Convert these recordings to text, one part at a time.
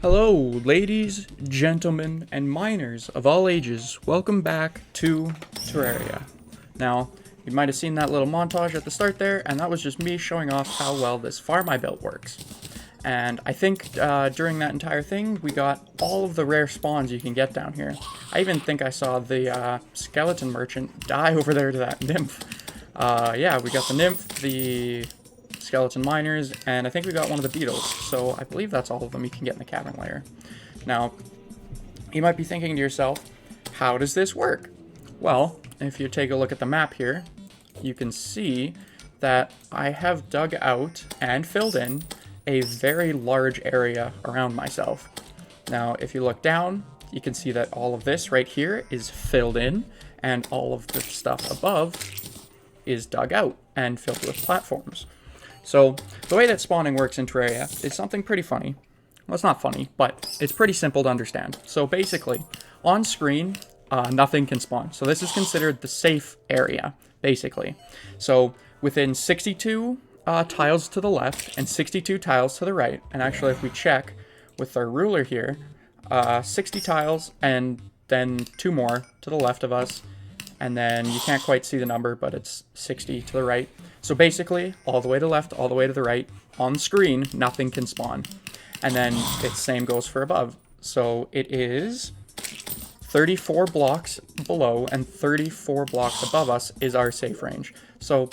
Hello, ladies, gentlemen, and miners of all ages. Welcome back to Terraria. Now, you might have seen that little montage at the start there, and that was just me showing off how well this farm I built works. And I think during that entire thing, we got all of the rare spawns you can get down here. I even think I saw the skeleton merchant die over there to that nymph. Yeah, we got the nymph, the skeleton miners, and I think we got one of the beetles. So I believe that's all of them you can get in the cavern layer. Now, you might be thinking to yourself, how does this work? Well, if you take a look at the map here, you can see that I have dug out and filled in a very large area around myself. Now, if you look down, you can see that all of this right here is filled in, and all of the stuff above is dug out and filled with platforms. So the way that spawning works in Terraria is something pretty funny. Well, it's not funny, but it's pretty simple to understand. So basically, on screen, nothing can spawn. So this is considered the safe area, basically. So within 62 tiles to the left and 62 tiles to the right, and actually if we check with our ruler here, 60 tiles and then 2 more to the left of us, and then you can't quite see the number, but it's 60 to the right. So basically, all the way to the left, all the way to the right, on screen, nothing can spawn. And then the same goes for above. So it is 34 blocks below and 34 blocks above us is our safe range. So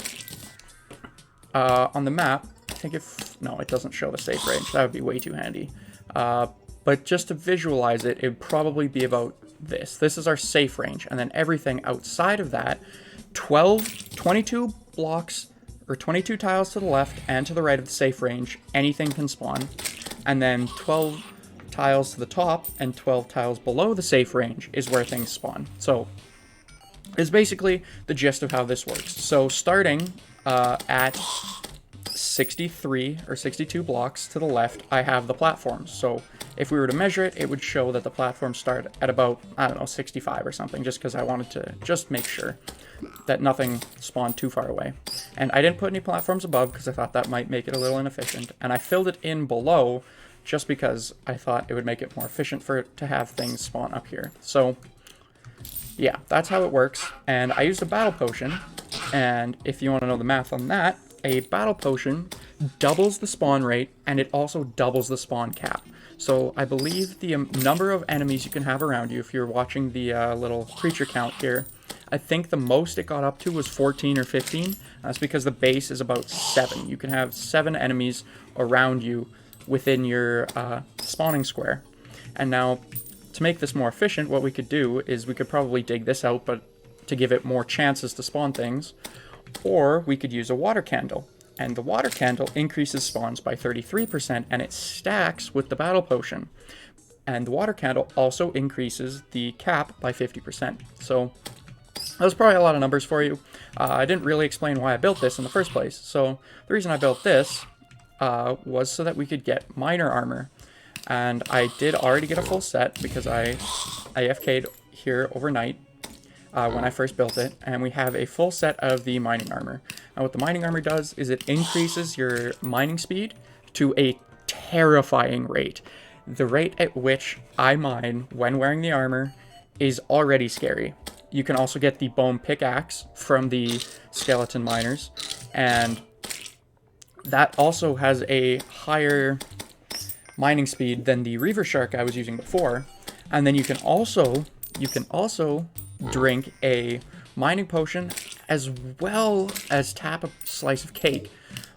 on the map, I think no, it doesn't show the safe range. That would be way too handy. But just to visualize it, it'd probably be about this. This is our safe range. And then everything outside of that, 22 blocks or 22 tiles to the left and to the right of the safe range, anything can spawn. And then 12 tiles to the top and 12 tiles below the safe range is where things spawn. So it's basically the gist of how this works. So starting at 63 or 62 blocks to the left, I have the platforms. So if we were to measure it, it would show that the platforms start at about, I don't know, 65 or something, just because I wanted to just make sure that nothing spawned too far away. And I didn't put any platforms above because I thought that might make it a little inefficient. And I filled it in below just because I thought it would make it more efficient for it to have things spawn up here. So yeah, that's how it works. And I used a battle potion. And if you want to know the math on that, a battle potion doubles the spawn rate and it also doubles the spawn cap. So I believe the number of enemies you can have around you, if you're watching the little creature count here, I think the most it got up to was 14 or 15. That's because the base is about 7. You can have 7 enemies around you within your spawning square. And now, to make this more efficient, what we could do is we could probably dig this out, but to give it more chances to spawn things, or we could use a water candle. And the water candle increases spawns by 33%, and it stacks with the battle potion. And the water candle also increases the cap by 50%. So that was probably a lot of numbers for you. I didn't really explain why I built this in the first place. So the reason I built this was so that we could get miner armor. And I did already get a full set because I AFK'd here overnight when I first built it. And we have a full set of the mining armor. And what the mining armor does is it increases your mining speed to a terrifying rate. The rate at which I mine when wearing the armor is already scary. You can also get the bone pickaxe from the skeleton miners, and that also has a higher mining speed than the reaver shark I was using before. And then you can also drink a mining potion as well as tap a slice of cake,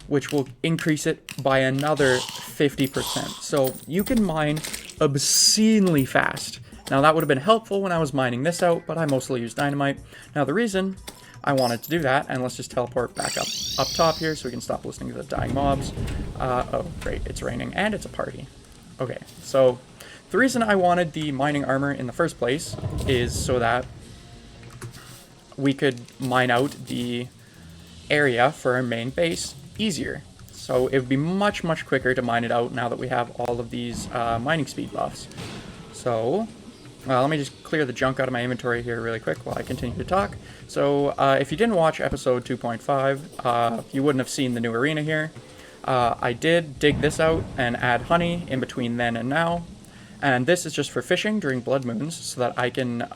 which will increase it by another 50%. So you can mine obscenely fast. Now that would have been helpful when I was mining this out, but I mostly use dynamite. Now the reason I wanted to do that, and let's just teleport back up top here so we can stop listening to the dying mobs. Oh great, it's raining and it's a party. Okay, so the reason I wanted the mining armor in the first place is so that we could mine out the area for our main base easier. So it would be much, much quicker to mine it out now that we have all of these mining speed buffs. So let me just clear the junk out of my inventory here really quick while I continue to talk. So if you didn't watch episode 2.5, you wouldn't have seen the new arena here. I did dig this out and add honey in between then and now. And this is just for fishing during blood moons, so that I can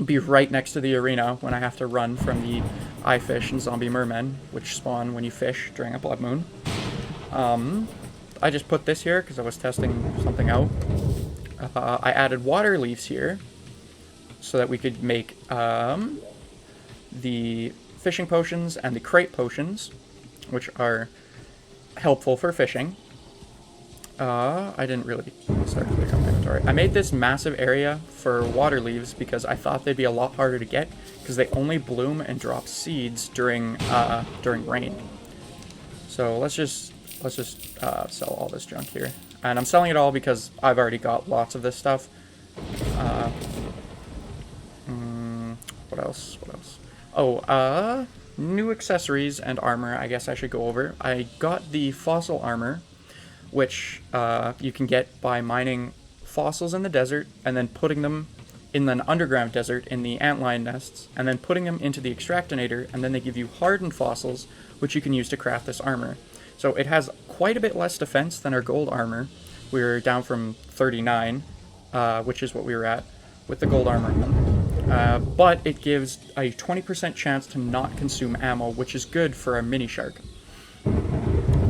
be right next to the arena when I have to run from the eye fish and zombie mermen, which spawn when you fish during a blood moon. I just put this here because I was testing something out. I added water leaves here so that we could make the fishing potions and the crate potions, which are helpful for fishing. I didn't really start to pick up my inventory. I made this massive area for water leaves because I thought they'd be a lot harder to get because they only bloom and drop seeds during rain. So let's just sell all this junk here. And I'm selling it all because I've already got lots of this stuff. What else? Oh, new accessories and armor I guess I should go over. I got the fossil armor, which you can get by mining fossils in the desert and then putting them in an underground desert in the antlion nests, and then putting them into the extractinator, and then they give you hardened fossils, which you can use to craft this armor. So it has quite a bit less defense than our gold armor. We're down from 39, which is what we were at with the gold armor. But it gives a 20% chance to not consume ammo, which is good for a mini shark.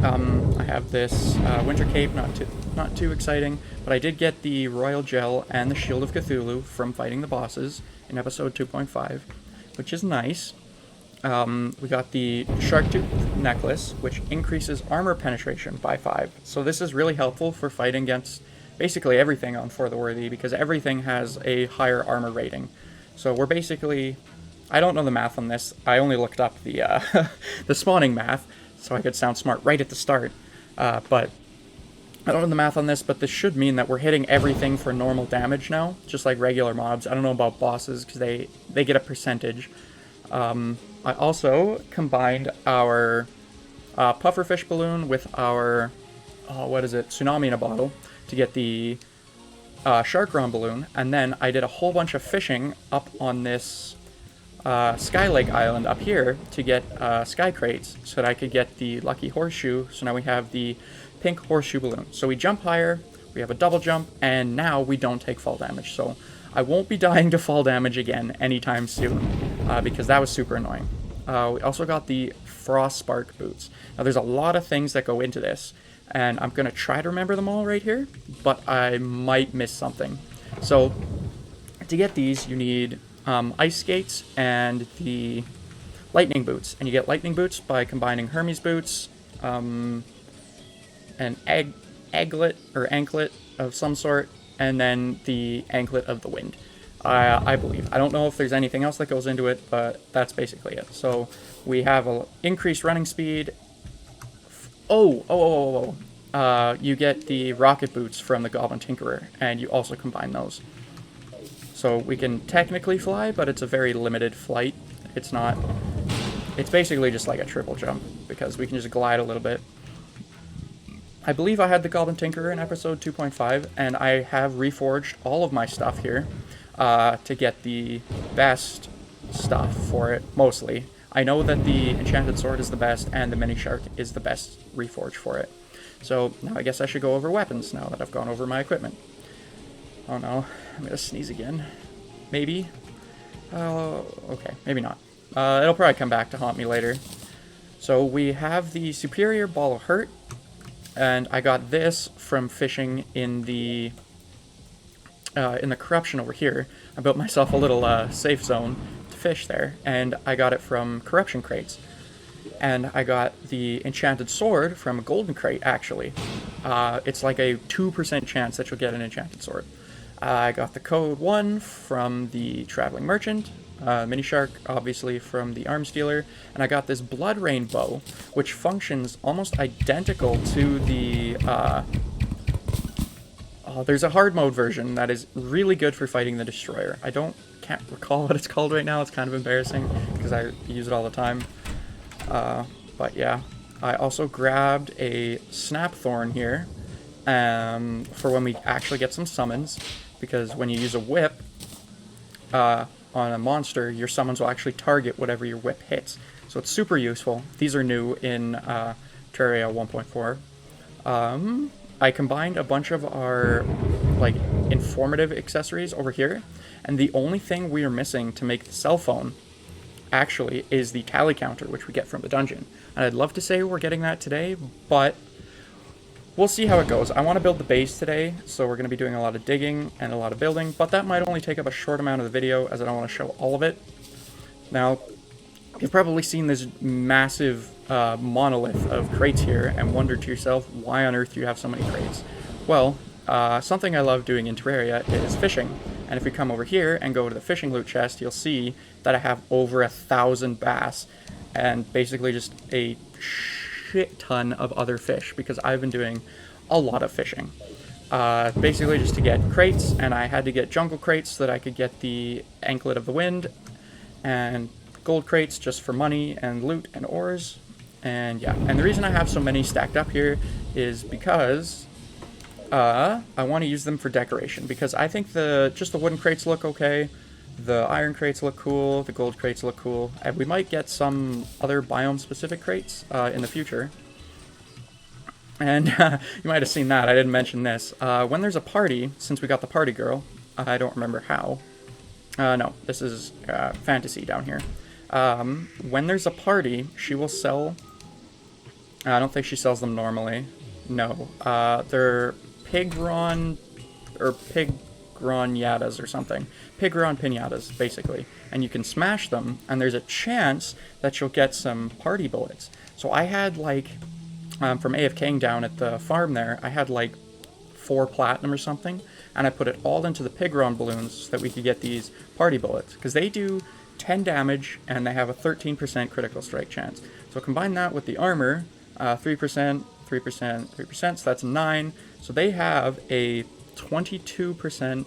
I have this winter cape, not too exciting, but I did get the royal gel and the shield of Cthulhu from fighting the bosses in episode 2.5, which is nice. We got the shark tooth necklace, which increases armor penetration by 5. So this is really helpful for fighting against basically everything on For the Worthy, because everything has a higher armor rating. So we're basically, I don't know the math on this. I only looked up the the spawning math, so I could sound smart right at the start. But I don't know the math on this, but this should mean that we're hitting everything for normal damage now, just like regular mobs. I don't know about bosses, because they get a percentage. I also combined our pufferfish balloon with our, tsunami in a bottle to get the sharkron balloon, and then I did a whole bunch of fishing up on this Sky Lake Island up here to get sky crates so that I could get the lucky horseshoe. So now we have the pink horseshoe balloon. So we jump higher, we have a double jump, and now we don't take fall damage. So I won't be dying to fall damage again anytime soon because that was super annoying. We also got the frost spark boots. Now there's a lot of things that go into this, and I'm going to try to remember them all right here, but I might miss something. So to get these, you need ice skates and the lightning boots. And you get lightning boots by combining Hermes boots, an anklet of some sort, and then the anklet of the wind, I believe. I don't know if there's anything else that goes into it, but that's basically it. So we have an increased running speed. You get the rocket boots from the Goblin Tinkerer, and you also combine those. So we can technically fly, but it's a very limited flight. It's basically just like a triple jump, because we can just glide a little bit. I believe I had the Goblin Tinkerer in episode 2.5, and I have reforged all of my stuff here to get the best stuff for it, mostly. I know that the Enchanted Sword is the best, and the Mini Shark is the best reforge for it. So now I guess I should go over weapons now that I've gone over my equipment. Oh no, I'm gonna sneeze again. Maybe? Okay, maybe not. It'll probably come back to haunt me later. So we have the Superior Ball of Hurt, and I got this from fishing in the corruption over here. I built myself a little safe zone to fish there, and I got it from corruption crates. And I got the enchanted sword from a golden crate, actually. It's like a 2% chance that you'll get an enchanted sword. I got the code 1 from the traveling merchant, Mini Shark, obviously, from the arms dealer, and I got this blood rain bow, which functions almost identical to the there's a hard mode version that is really good for fighting the destroyer. Can't recall what it's called right now. It's kind of embarrassing because I use it all the time. But yeah, I also grabbed a snap thorn here for when we actually get some summons, because when you use a whip on a monster, your summons will actually target whatever your whip hits. So it's super useful. These are new in Terraria 1.4. I combined a bunch of our like informative accessories over here, and the only thing we are missing to make the cell phone actually is the tally counter, which we get from the dungeon. And I'd love to say we're getting that today, but we'll see how it goes. I want to build the base today, so we're going to be doing a lot of digging and a lot of building, but that might only take up a short amount of the video as I don't want to show all of it. Now, you've probably seen this massive monolith of crates here and wondered to yourself, why on earth do you have so many crates? Well, something I love doing in Terraria is fishing. And if we come over here and go to the fishing loot chest, you'll see that I have over 1,000 bass and basically just a shit ton of other fish because I've been doing a lot of fishing. Basically just to get crates, and I had to get jungle crates so that I could get the Anklet of the Wind, and gold crates just for money and loot and ores. And yeah, and the reason I have so many stacked up here is because I want to use them for decoration, because I think just the wooden crates look okay, the iron crates look cool, the gold crates look cool, and we might get some other biome specific crates in the future. And you might have seen that, I didn't mention this. When there's a party, since we got the party girl, I don't remember how. No, this is fantasy down here. When there's a party, she will sell... I don't think she sells them normally. No. They're Pigron... or Pigranadas or something. Pigron pinatas, basically. And you can smash them, and there's a chance that you'll get some party bullets. So I had, like... from AFKing down at the farm there, I had, like, 4 platinum or something, and I put it all into the Pigron balloons so that we could get these party bullets, because they do 10 damage, and they have a 13% critical strike chance. So combine that with the armor, 3%, 3%, 3%, so that's 9. So they have a 22%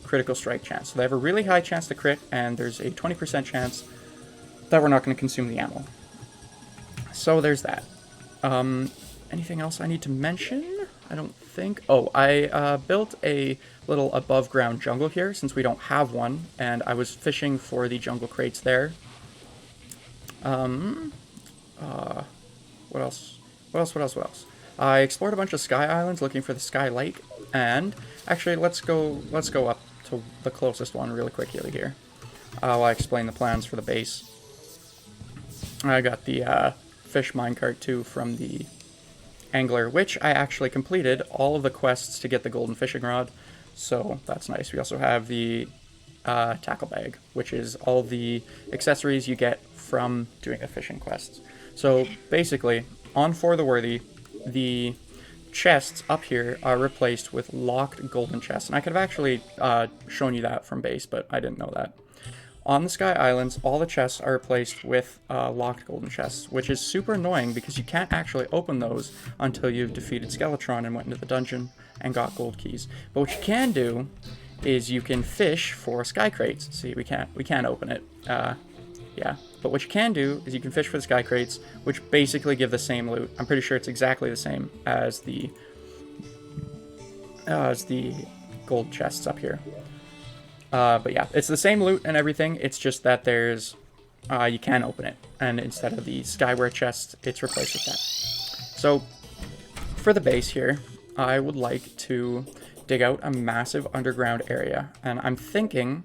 critical strike chance. So they have a really high chance to crit, and there's a 20% chance that we're not going to consume the ammo. So there's that. Anything else I need to mention? I don't think. Oh, I built a little above ground jungle here since we don't have one, and I was fishing for the jungle crates there. What else? What else? I explored a bunch of sky islands looking for the sky lake, and actually let's go up to the closest one really quickly here. While I explain the plans for the base. I got the fish minecart too from the angler, which I actually completed all of the quests to get the golden fishing rod, so that's nice. We also have the tackle bag, which is all the accessories you get from doing the fishing quests. So basically, on For the Worthy, the chests up here are replaced with locked golden chests, and I could have actually shown you that from base, but I didn't know that. On the Sky Islands, all the chests are replaced with locked golden chests, which is super annoying because you can't actually open those until you've defeated Skeletron and went into the dungeon and got gold keys. But what you can do is you can fish for sky crates. See, we can't open it. Yeah, but what you can do is you can fish for the sky crates, which basically give the same loot. I'm pretty sure it's exactly the same as the gold chests up here. But yeah, it's the same loot and everything, it's just that there's, you can open it, and instead of the skyware chest, it's replaced with that. So, for the base here, I would like to dig out a massive underground area, and I'm thinking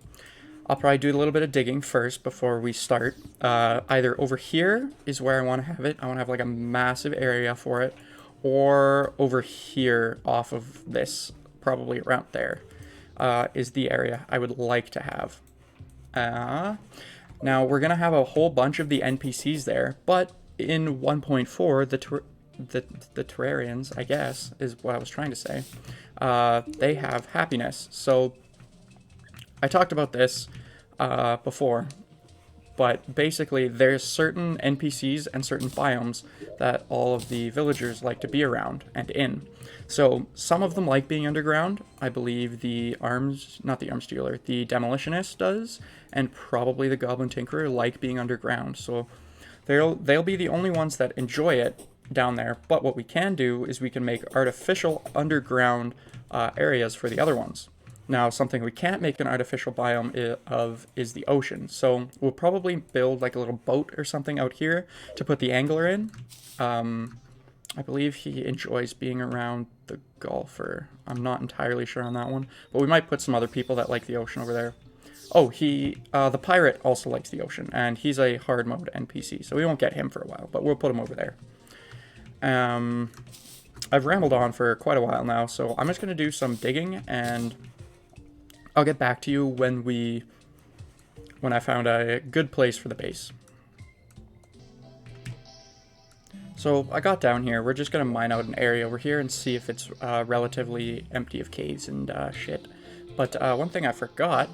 I'll probably do a little bit of digging first before we start. Either over here is where I want to have it, I want to have like a massive area for it, or over here off of this, probably around there. Is the area I would like to have. Now, we're going to have a whole bunch of the NPCs there, but in 1.4, the Terrarians, I guess, is what I was trying to say, they have happiness. So, I talked about this before, but basically there's certain NPCs and certain biomes that all of the villagers like to be around and in. So some of them like being underground. I believe the the demolitionist does, and probably the goblin tinkerer like being underground. So they'll be the only ones that enjoy it down there. But what we can do is we can make artificial underground areas for the other ones. Now, something we can't make an artificial biome of is the ocean. So we'll probably build like a little boat or something out here to put the angler in. I believe he enjoys being around the golfer. I'm not entirely sure on that one, but we might put some other people that like the ocean over there. Oh, the pirate also likes the ocean, and he's a hard mode NPC, so we won't get him for a while, but we'll put him over there. I've rambled on for quite a while now, so I'm just going to do some digging, and I'll get back to you when I found a good place for the base. So I got down here. We're just going to mine out an area over here and see if it's relatively empty of caves and shit. But one thing I forgot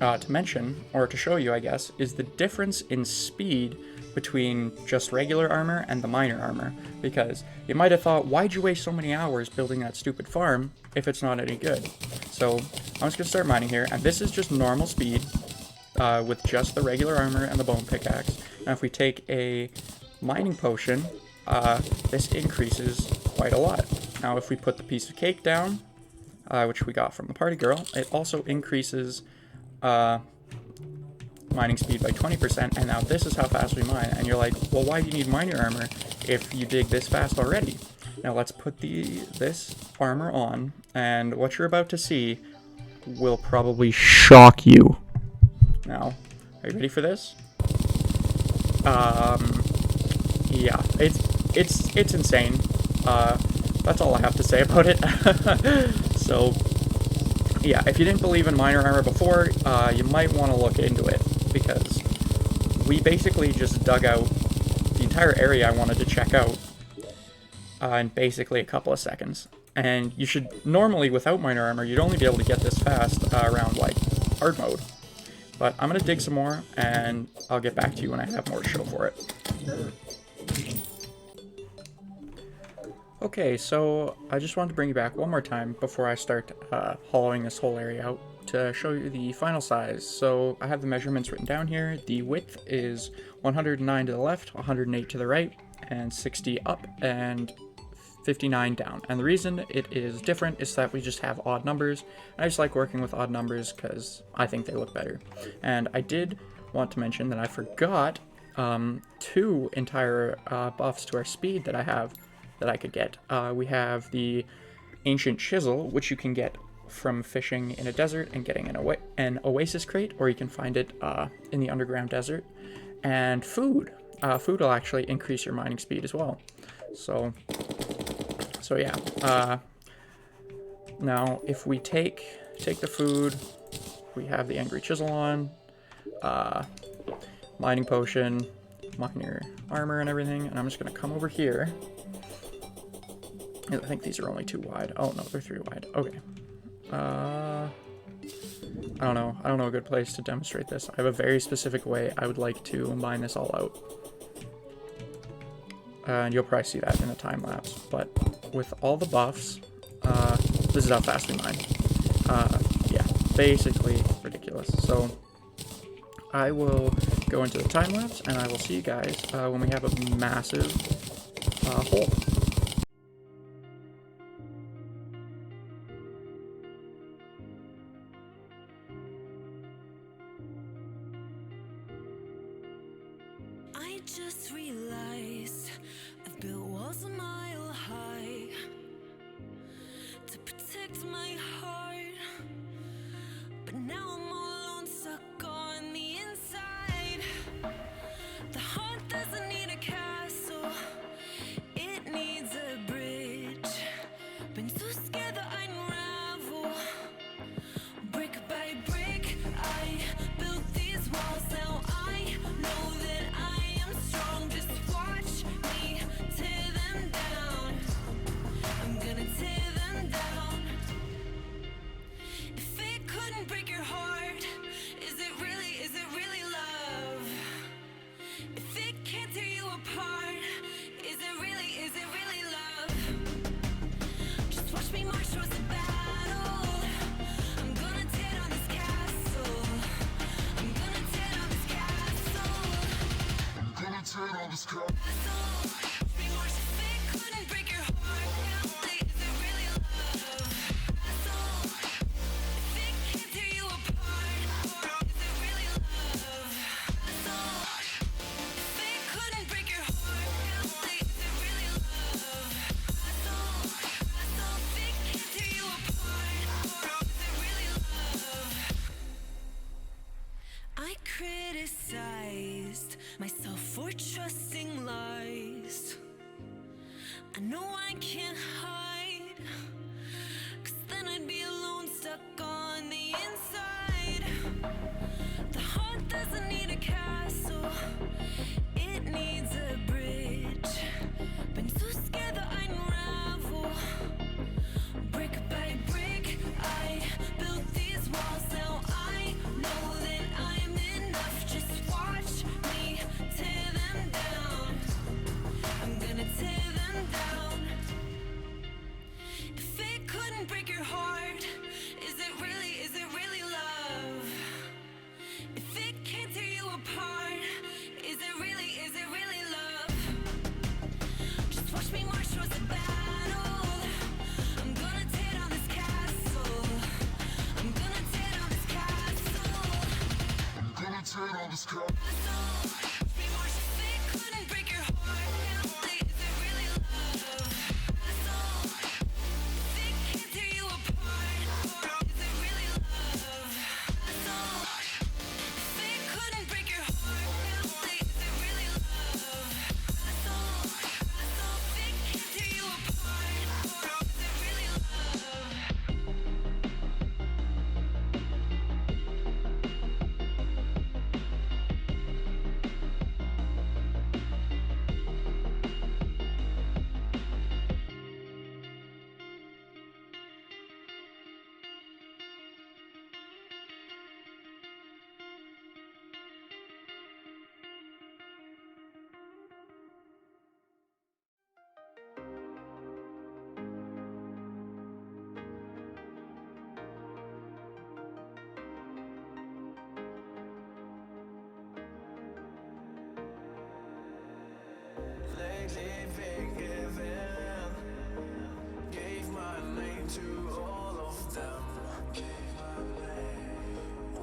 to mention, or to show you, I guess, is the difference in speed between just regular armor and the miner armor. Because you might have thought, why'd you waste so many hours building that stupid farm if it's not any good? So I'm just going to start mining here, and this is just normal speed with just the regular armor and the bone pickaxe. Now if we take a mining potion, this increases quite a lot. Now if we put the piece of cake down, which we got from the party girl, it also increases mining speed by 20%, and now this is how fast we mine. And you're like, well, why do you need miner armor if you dig this fast already? Now let's put this armor on, and what you're about to see will probably shock you. Now, are you ready for this? Yeah, it's insane. That's all I have to say about it. So, yeah, if you didn't believe in miner armor before, you might want to look into it, because we basically just dug out the entire area I wanted to check out in basically a couple of seconds. And you should, normally without miner armor, you'd only be able to get this fast around, like, hard mode. But I'm going to dig some more, and I'll get back to you when I have more to show for it. Okay, so I just wanted to bring you back one more time before I start hollowing this whole area out to show you the final size. So I have the measurements written down here. The width is 109 to the left, 108 to the right, and 60 up, and 59 down. And the reason it is different is that we just have odd numbers. I just like working with odd numbers because I think they look better. And I did want to mention that I forgot 2 entire buffs to our speed that I have that I could get. We have the Ancient Chisel, which you can get from fishing in a desert and getting an oasis crate, or you can find it in the underground desert. And food. Food will actually increase your mining speed as well. So yeah. Now, if we take the food, we have the Angry Chisel on, mining potion, miner armor and everything, and I'm just going to come over here. I think these are only 2 wide. Oh, no, they're 3 wide. Okay. I don't know a good place to demonstrate this. I have a very specific way I would like to mine this all out. And you'll probably see that in a time lapse. But with all the buffs, this is how fast we mine. Yeah, basically ridiculous. So I will go into the time lapse, and I will see you guys when we have a massive hole. I just realized I've built walls a mile high to protect my heart, but now I'm all alone, stuck on the inside. The heart doesn't need a castle, it needs a bridge. Been too scared that I'd unravel. Brick by brick, I built these walls. Now I know that I am strong. Just watch me tear them down. I'm gonna tear them down. If it couldn't break your heart, is it really love? If it can't tear you apart, is it really love? Just watch me march towards the battle. I'm gonna tear down this castle. I'm gonna tear down this castle. I'm gonna tear down this castle. Watch me march. If it couldn't break your heart, is it really love? If it can't tear you apart, is it really love? If it couldn't break your heart, is it myself for trusting lies. I know I can't hide, 'cause then I'd be alone, stuck on the inside. The heart doesn't need a castle, it needs a bridge. Been too scared that I'd unravel. Brick by brick, I built these walls. Now I know that I'm enough. Just watch me tear them down. I'm gonna tear them down. If it couldn't break your heart, is it really love? If it can't tear you apart, is it really love? Just watch me march towards the battle. I'm gonna tear down this castle. I'm gonna tear down this castle. I'm gonna tear down this castle. Watch me march. If it couldn't break your heart, is it really love? Castle. If it can't tear you apart, is it really love? Castle. If it couldn't break your heart, is it really love? Castle. If it can't tear you apart, is it really love? Lately been given, gave my name to all of them. Gave my name.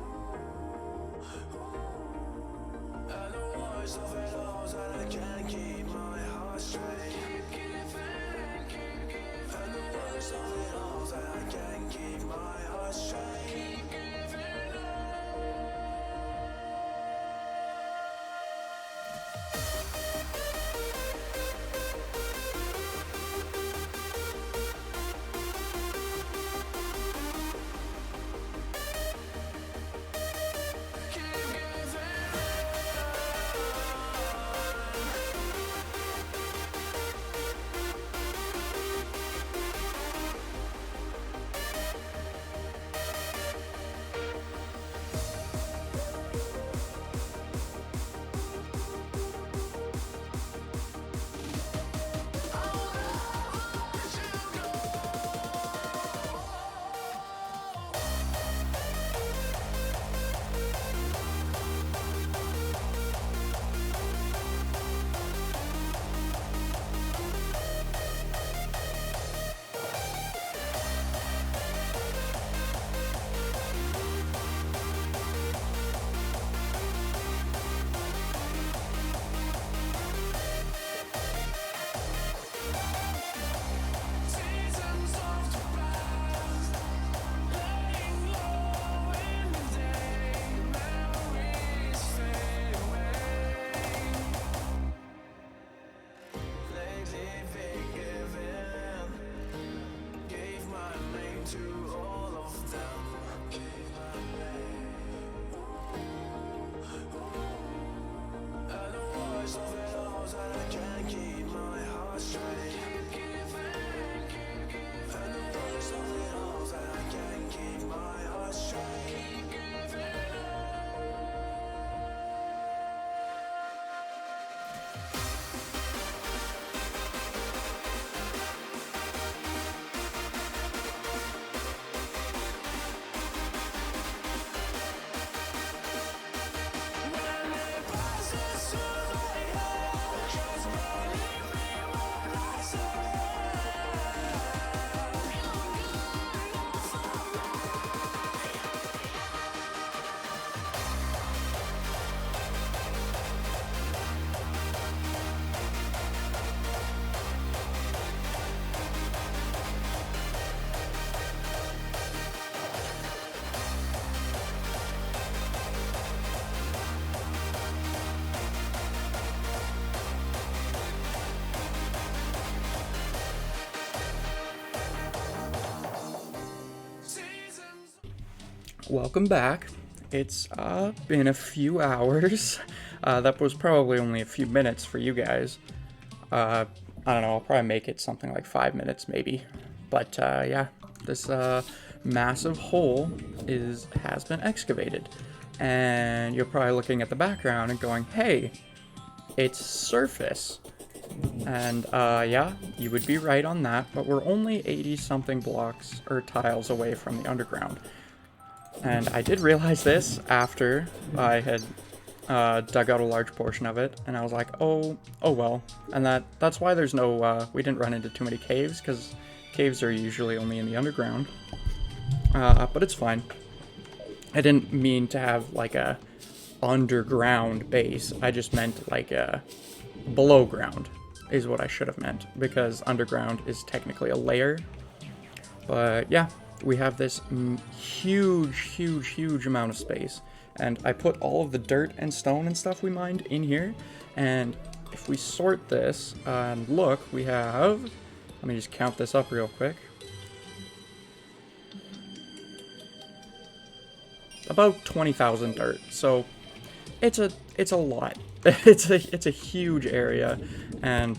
And the worst of it all is that I can't keep my heart straight. Keep giving, keep giving. And the worst of it all is that I can't keep my heart straight. Keep giving up. welcome back. It's been a few hours. That was probably only a few minutes for you guys. I don't know, I'll probably make it something like 5 minutes maybe. But yeah, this massive hole has been excavated. And you're probably looking at the background and going, hey, it's surface. And yeah, you would be right on that, but we're only 80 something blocks or tiles away from the underground. And I did realize this after I had dug out a large portion of it, and I was like, oh well. And that's why there's no, we didn't run into too many caves, because caves are usually only in the underground. But it's fine. I didn't mean to have like a underground base. I just meant like a below ground is what I should have meant, because underground is technically a layer. But yeah, we have this huge amount of space, and I put all of the dirt and stone and stuff we mined in here. And if we sort this and look, we have, let me just count this up real quick, about 20,000 dirt. So it's a lot. it's a huge area. And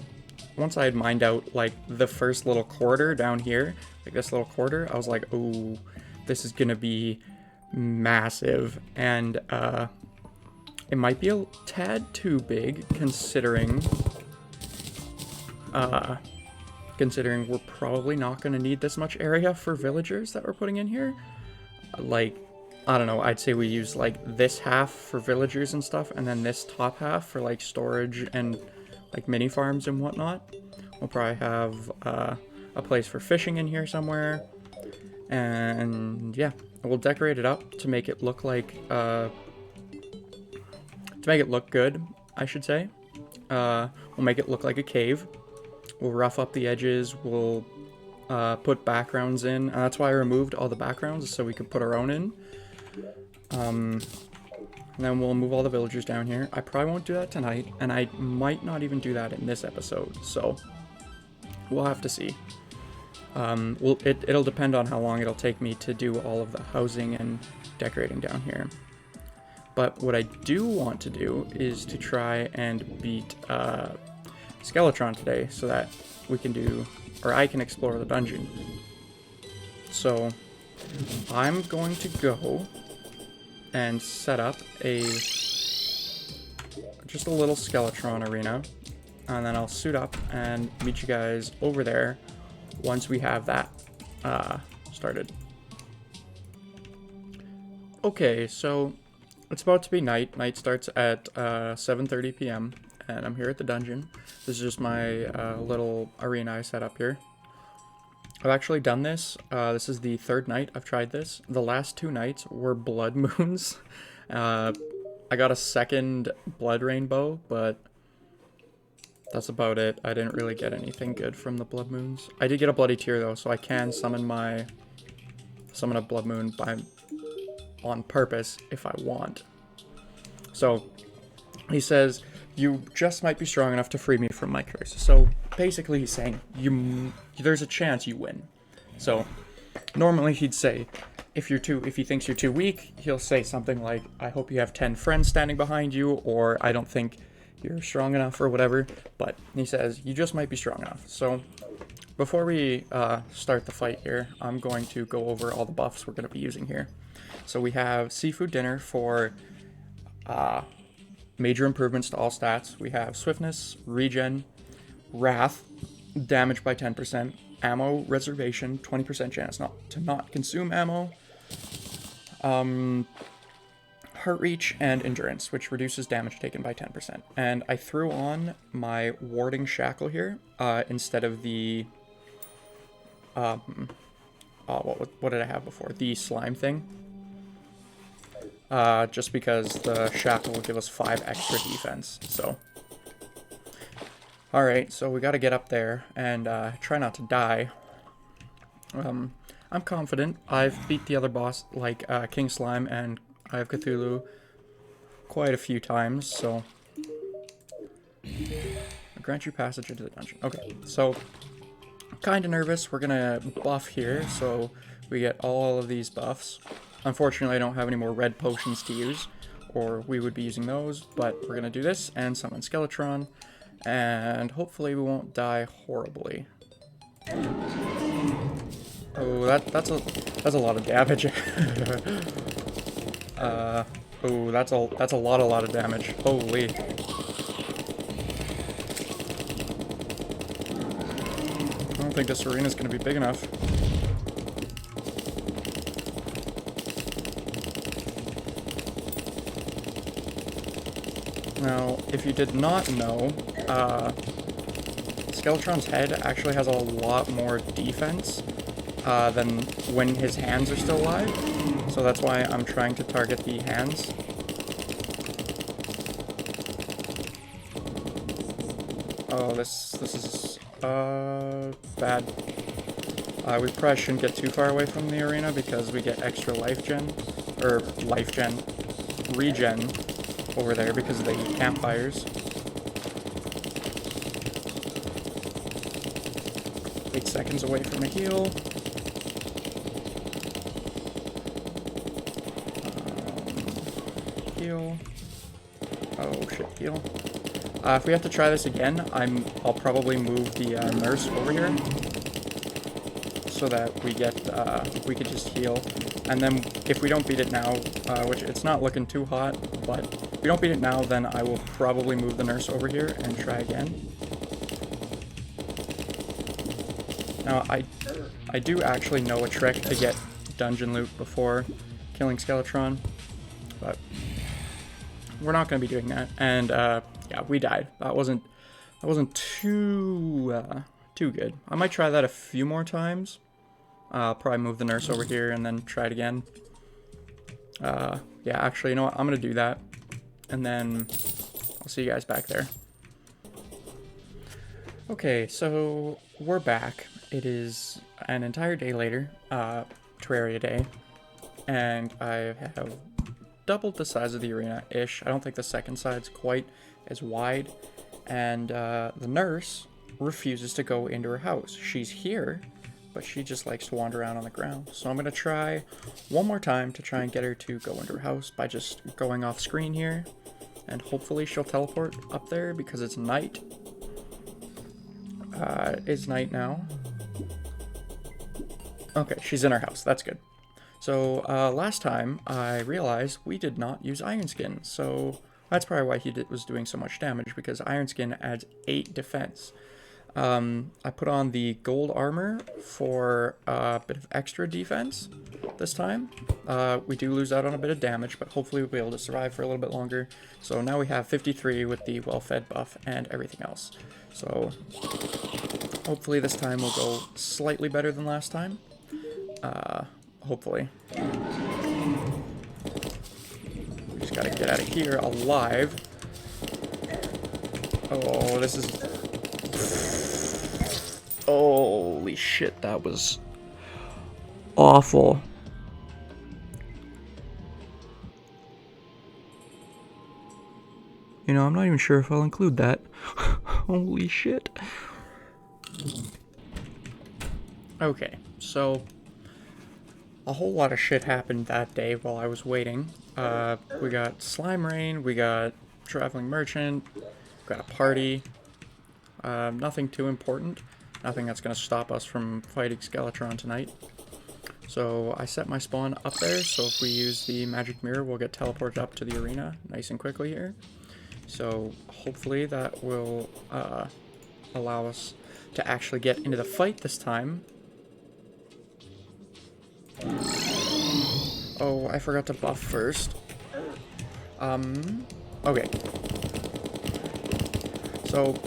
once I had mined out like the first little quarter down here, like this little quarter, I was like, oh, this is gonna be massive. And it might be a tad too big, considering we're probably not gonna need this much area for villagers that we're putting in here. Like, I don't know, I'd say we use like this half for villagers and stuff, and then this top half for like storage and like mini farms and whatnot. We'll probably have a place for fishing in here somewhere. And yeah, we'll decorate it up to make it look like, to make it look good, I should say. We'll make it look like a cave. We'll rough up the edges, we'll put backgrounds in. That's why I removed all the backgrounds, so we could put our own in. And then we'll move all the villagers down here. I probably won't do that tonight, and I might not even do that in this episode, so we'll have to see. It'll depend on how long it'll take me to do all of the housing and decorating down here. But what I do want to do is to try and beat Skeletron today, so that we can do, or I can explore the dungeon. So I'm going to go and set up just a little Skeletron arena, and then I'll suit up and meet you guys over there once we have that started. Okay, so it's about to be night. Night starts at 7:30 p.m. and I'm here at the dungeon. This is just my little arena I set up here. I've actually done this. This is the third night I've tried this. The last 2 nights were blood moons. I got a second blood rainbow, but that's about it. I didn't really get anything good from the blood moons. I did get a bloody tear though, so I can summon a blood moon on purpose if I want. So he says, you just might be strong enough to free me from my curse. So basically he's saying there's a chance you win. So normally he'd say, if he thinks you're too weak, he'll say something like, I hope you have 10 friends standing behind you, or I don't think you're strong enough, or whatever. But he says, you just might be strong enough. So before we start the fight here, I'm going to go over all the buffs we're going to be using here. So we have seafood dinner for major improvements to all stats. We have swiftness, regen, wrath, damage by 10%, ammo reservation, 20% chance to not consume ammo, heart reach, and endurance, which reduces damage taken by 10%. And I threw on my warding shackle here instead of the what did I have before? The slime thing. Just because the shackle will give us 5 extra defense. So, alright, so we gotta get up there and try not to die. I'm confident. I've beat the other boss, like King Slime and Eye of Cthulhu, quite a few times, so I'll grant you passage into the dungeon. Okay, so kind of nervous. We're gonna buff here, so we get all of these buffs. Unfortunately, I don't have any more red potions to use, or we would be using those, but we're going to do this and summon Skeletron, and hopefully we won't die horribly. Oh, that's a lot of damage. Oh, that's a lot of damage. Holy. I don't think this arena's gonna be big enough. Now, if you did not know, Skeletron's head actually has a lot more defense than when his hands are still alive. So that's why I'm trying to target the hands. Oh, this is bad. We probably shouldn't get too far away from the arena because we get extra regen over there because of the campfires. 8 seconds away from a heal. Heal. Oh shit, heal. If we have to try this again, I'll probably move the nurse over here so that we could just heal. And then if we don't beat it now, which it's not looking too hot, but if we don't beat it now, then I will probably move the nurse over here and try again. Now, I do actually know a trick to get dungeon loot before killing Skeletron, but we're not going to be doing that. And yeah, we died. That wasn't too good. I might try that a few more times. Probably move the nurse over here and then try it again. Yeah, actually, you know what? I'm going to do that. And then I'll see you guys back there. Okay, so we're back. It is an entire day later, Terraria day. And I have doubled the size of the arena-ish. I don't think the second side's quite as wide. And the nurse refuses to go into her house. She's here, but she just likes to wander around on the ground. So I'm going to try one more time to try and get her to go into her house by just going off screen here. And hopefully she'll teleport up there because it's night. It's night now. Okay, she's in her house. That's good. So last time I realized we did not use Iron Skin. So that's probably why he was doing so much damage, because Iron Skin adds 8 defense. I put on the gold armor for a bit of extra defense this time. We do lose out on a bit of damage, but hopefully we'll be able to survive for a little bit longer. So now we have 53 with the well-fed buff and everything else. So hopefully this time will go slightly better than last time. Hopefully. We just gotta get out of here alive. Oh, this is... Holy shit, that was awful. You know, I'm not even sure if I'll include that. Holy shit. Okay, so a whole lot of shit happened that day while I was waiting. We got Slime Rain, we got Traveling Merchant, we got a party. Nothing too important. Nothing that's going to stop us from fighting Skeletron tonight. So I set my spawn up there, so if we use the magic mirror, we'll get teleported up to the arena nice and quickly here. So hopefully that will allow us to actually get into the fight this time. Oh, I forgot to buff first. Okay. So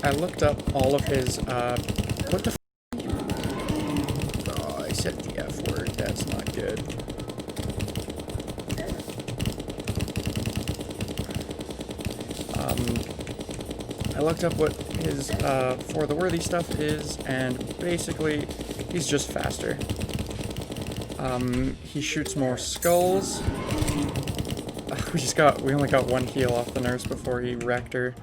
I looked up all of his, what the f***? Oh, I said the F word, that's not good. I looked up what his, for the worthy stuff is, and basically, he's just faster. He shoots more skulls. We only got one heal off the nurse before he wrecked her.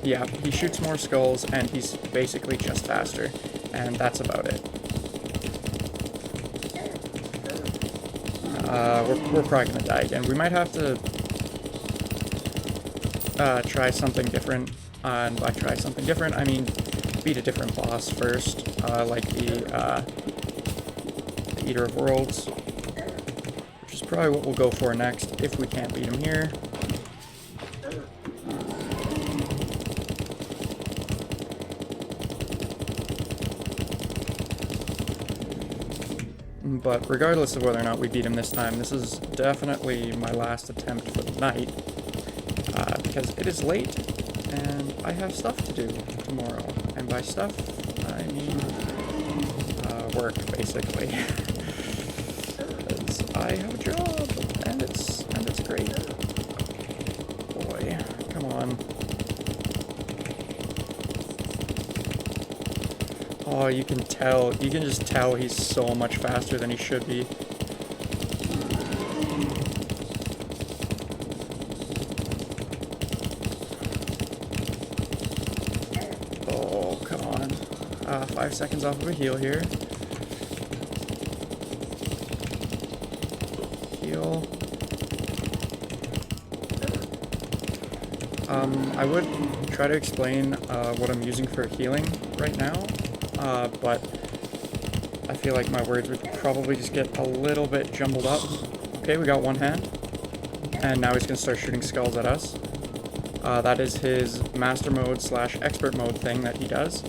Yeah, he shoots more skulls, and he's basically just faster, and that's about it. We're probably gonna die again. We might have to try something different, and by try something different, I mean beat a different boss first, like the Eater of Worlds, which is probably what we'll go for next if we can't beat him here. But regardless of whether or not we beat him this time, this is definitely my last attempt for the night, because it is late, and I have stuff to do tomorrow. And by stuff, I mean work, basically. Because I have a job, and it's great. Boy, come on. Oh, you can just tell he's so much faster than he should be. Oh, come on. 5 seconds off of a heal here. Heal. I would try to explain what I'm using for healing right now. But I feel like my words would probably just get a little bit jumbled up. Okay, we got one hand. And now he's going to start shooting skulls at us. That is his master mode / expert mode thing that he does.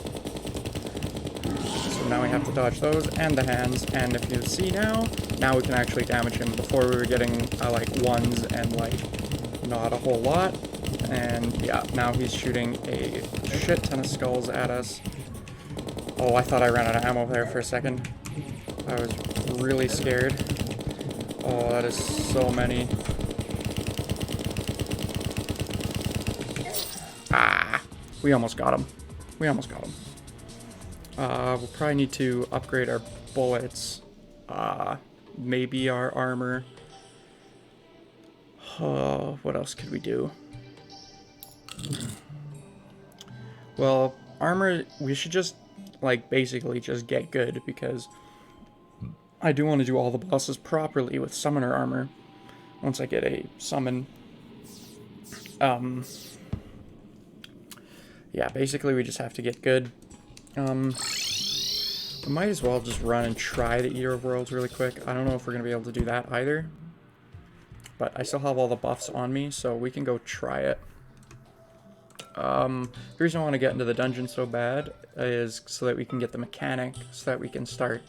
So now we have to dodge those and the hands. And if you see now we can actually damage him. Before we were getting like ones and like not a whole lot. And yeah, now he's shooting a shit ton of skulls at us. Oh, I thought I ran out of ammo there for a second. I was really scared. Oh, that is so many. Ah! We almost got him. We almost got him. We'll probably need to upgrade our bullets. Maybe our armor. What else could we do? Well, armor, we should just like basically just get good, because I do want to do all the bosses properly with summoner armor once I get a summon. Yeah, basically we just have to get good. We might as well just run and try the Eater of Worlds really quick. I don't know if we're going to be able to do that either, but I still have all the buffs on me, so we can go try it. The reason I want to get into the dungeon so bad is so that we can get the mechanic, so that we can start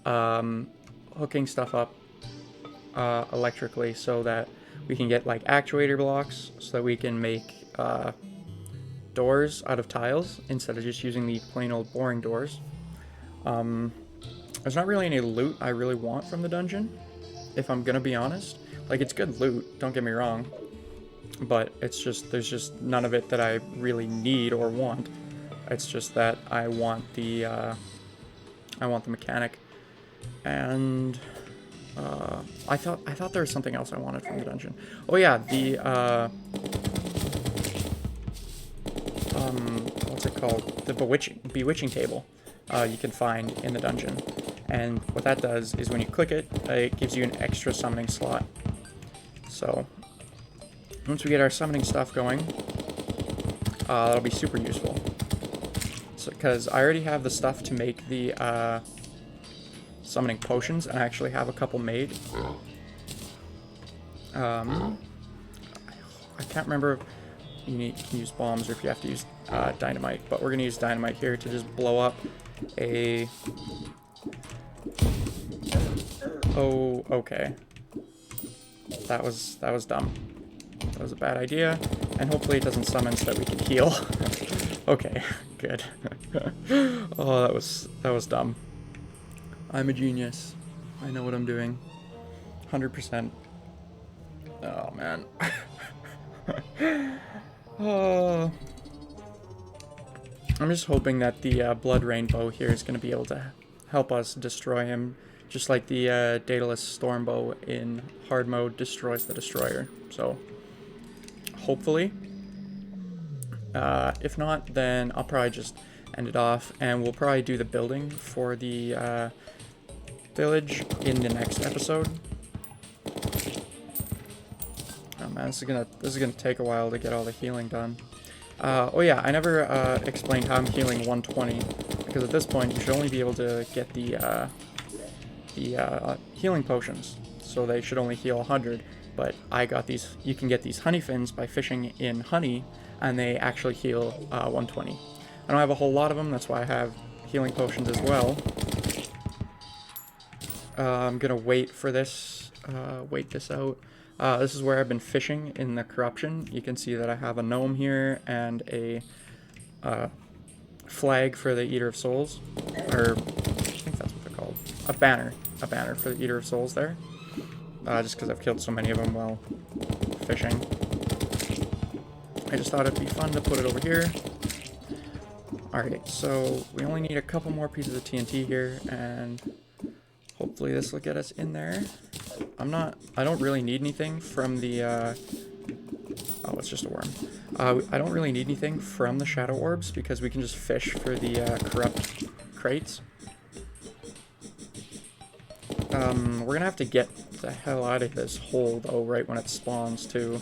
hooking stuff up electrically, so that we can get like actuator blocks, so that we can make doors out of tiles instead of just using the plain old boring doors. There's not really any loot I really want from the dungeon, if I'm gonna be honest. Like, it's good loot, don't get me wrong. But it's just, there's just none of it that I really need or want. It's just that I want the mechanic. And I thought there was something else I wanted from the dungeon. Oh yeah, the what's it called? The bewitching table you can find in the dungeon. And what that does is when you click it, it gives you an extra summoning slot. So once we get our summoning stuff going, that'll be super useful. So, because I already have the stuff to make the summoning potions, and I actually have a couple made. I can't remember if you can use bombs or if you have to use dynamite, but we're gonna use dynamite here to just blow up a... Oh, okay. That was dumb. That was a bad idea, and hopefully it doesn't summon so that we can heal. Okay, good. Oh, that was dumb. I'm a genius. I know what I'm doing. 100%. Oh, man. Oh. I'm just hoping that the Blood Rainbow here is going to be able to help us destroy him, just like the Daedalus Stormbow in hard mode destroys the Destroyer. So, hopefully. If not, then I'll probably just end it off, and we'll probably do the building for the village in the next episode. Oh man, this is gonna take a while to get all the healing done. Oh yeah, I never explained how I'm healing 120, because at this point you should only be able to get the healing potions, so they should only heal 100. But I got these. You can get these honey fins by fishing in honey, and they actually heal 120. I don't have a whole lot of them, that's why I have healing potions as well. I'm gonna wait for this. Wait this out. This is where I've been fishing in the corruption. You can see that I have a gnome here and a flag for the Eater of Souls, or I think that's what they're called. A banner for the Eater of Souls there. Just because I've killed so many of them while fishing. I just thought it'd be fun to put it over here. Alright, so we only need a couple more pieces of TNT here, and hopefully this will get us in there. I don't really need anything from the, oh, it's just a worm. I don't really need anything from the shadow orbs, because we can just fish for the corrupt crates. We're gonna have to get the hell out of this hole, though, right when it spawns, too.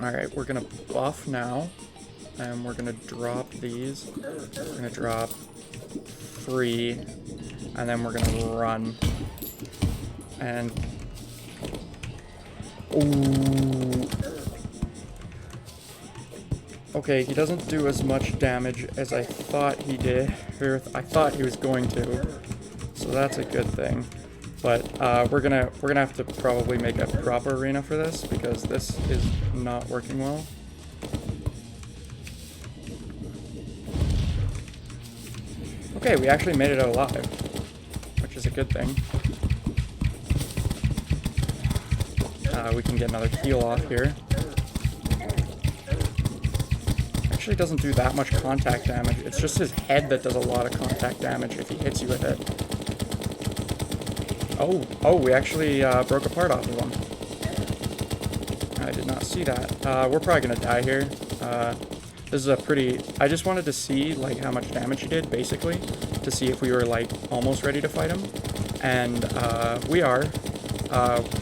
Alright, we're gonna buff now, and we're gonna drop these. We're gonna drop 3, and then we're gonna run. And... ooh. Okay, he doesn't do as much damage as I thought he did, or I thought he was going to. So that's a good thing. But we're gonna have to probably make a proper arena for this, because this is not working well. Okay, we actually made it out alive, which is a good thing. We can get another heal off here. Actually doesn't do that much contact damage. It's just his head that does a lot of contact damage if he hits you with it. Oh, we actually broke a part off of him. I did not see that. We're probably gonna die here. This is a pretty... I just wanted to see, like, how much damage he did, basically, to see if we were, like, almost ready to fight him. And we are.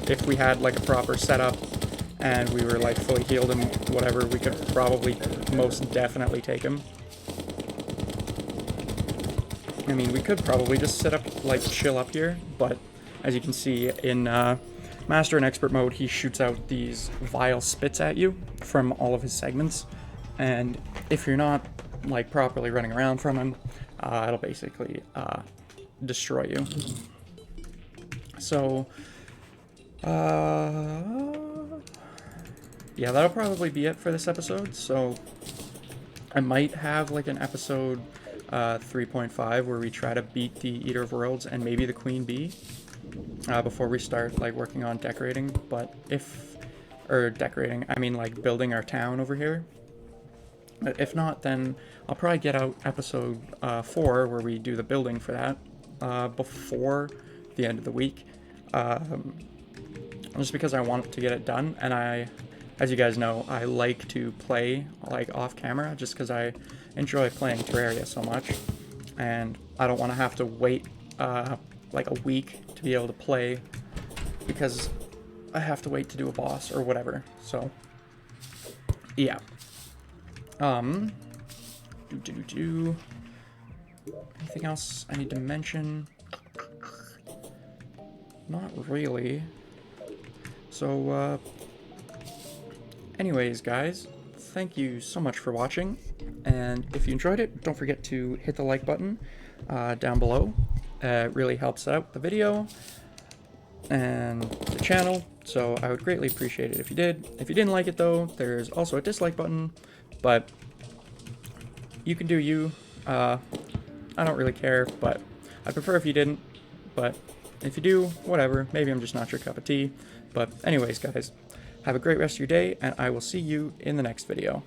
If we had, like, a proper setup and we were, like, fully healed and whatever, we could probably most definitely take him. I mean, we could probably just sit up, like, chill up here, but as you can see in Master and Expert mode, he shoots out these vile spits at you from all of his segments, and if you're not, like, properly running around from him, it'll basically destroy you. So, yeah, that'll probably be it for this episode. So I might have like an episode 3.5 where we try to beat the Eater of Worlds and maybe the Queen Bee before we start like working on decorating. But decorating, I mean like building our town over here. If not, then I'll probably get out episode 4 where we do the building for that before the end of the week. Just because I want to get it done, and as you guys know, I like to play like off camera just because I enjoy playing Terraria so much, and I don't want to have to wait like a week to be able to play because I have to wait to do a boss or whatever. So yeah. Anything else I need to mention? Not really. So, anyways, guys, thank you so much for watching, and if you enjoyed it, don't forget to hit the like button down below. It really helps out the video and the channel, so I would greatly appreciate it if you did. If you didn't like it, though, there's also a dislike button, but you can do you. I don't really care, but I prefer if you didn't, but if you do, whatever, maybe I'm just not your cup of tea. But anyways, guys, have a great rest of your day, and I will see you in the next video.